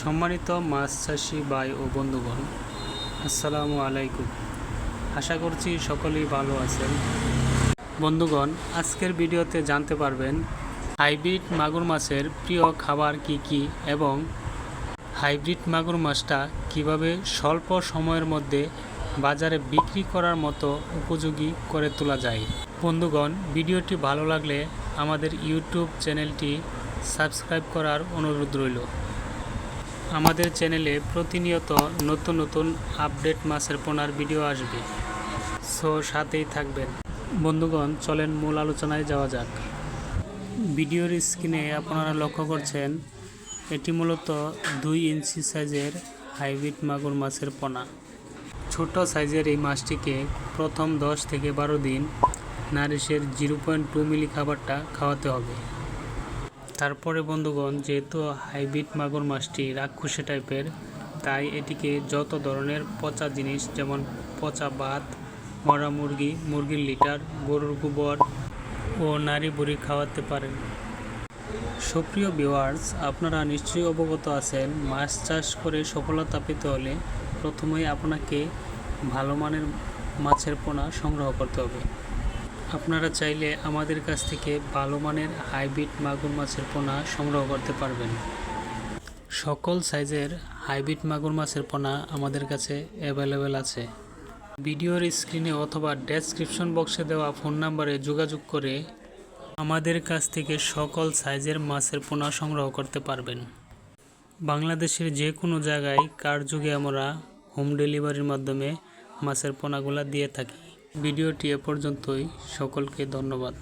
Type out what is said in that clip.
সম্মানিত মাছ চাষি ভাই ও বন্ধুগণ, আসসালামু আলাইকুম। আশা করছি সকলেই ভালো আছেন। বন্ধুগণ, আজকের ভিডিওতে জানতে পারবেন হাইব্রিড মাগুর মাছের প্রিয় খাবার কি কি এবং হাইব্রিড মাগুর মাছটা কিভাবে স্বল্প সময়ের মধ্যে বাজারে বিক্রি করার মতো উপযোগী করে তোলা যায়। বন্ধুগণ, ভিডিওটি ভালো লাগলে আমাদের ইউটিউব চ্যানেলটি সাবস্ক্রাইব করার অনুরোধ রইল। আমাদের চ্যানেলে প্রতিনিয়ত নতুন নতুন আপডেট মাছের পোনার ভিডিও আসবে, সো সাথেই থাকবেন। বন্ধুগণ, চলেন মূল আলোচনায় যাওয়া যাক। ভিডিওর স্ক্রিনে আপনারা লক্ষ্য করছেন, এটি মূলত 2 ইঞ্চি সাইজের হাইব্রিড মাগুর মাছের পোনা। ছোট সাইজের এই মাছটিকে প্রথম 10 থেকে 12 দিন নারিশের 0.2 মিলি খাবারটা খাওয়াতে হবে। তারপরে বন্ধুগণ, যেহেতু হাইব্রিড মাগুর মাছটি রাক্ষসী টাইপের, তাই এটিকে যত ধরনের পচা জিনিস যেমন পচা ভাত, মরা মুরগি, মুরগির লিটার, গরুর গোবর ও নাড়ি বুড়ি খাওয়াতে পারেন। সুপ্রিয় ভিউয়ার্স, আপনারা নিশ্চয়ই অবগত আছেন, মাছ চাষ করে সফলতা পেতে হলে প্রথমেই আপনাকে ভালো মানের মাছের পোনা সংগ্রহ করতে হবে। আপনারা চাইলে আমাদের কাছ থেকে ভালো মানের হাইব্রিড মাগুর মাছের পোনা সংগ্রহ করতে পারবেন। সকল সাইজের হাইব্রিড মাগুর মাছের পোনা আমাদের কাছে অ্যাভেলেবেল আছে। ভিডিওর স্ক্রিনে অথবা ডেসক্রিপশন বক্সে দেওয়া ফোন নাম্বারে যোগাযোগ করে আমাদের কাছ থেকে সকল সাইজের মাছের পোনা সংগ্রহ করতে পারবেন। বাংলাদেশের যে কোনো জায়গায় কারযুগে আমরা হোম ডেলিভারির মাধ্যমে মাছের পোনাগুলা দিয়ে থাকি। ভিডিওটি এ পর্যন্তই। সকলকে ধন্যবাদ।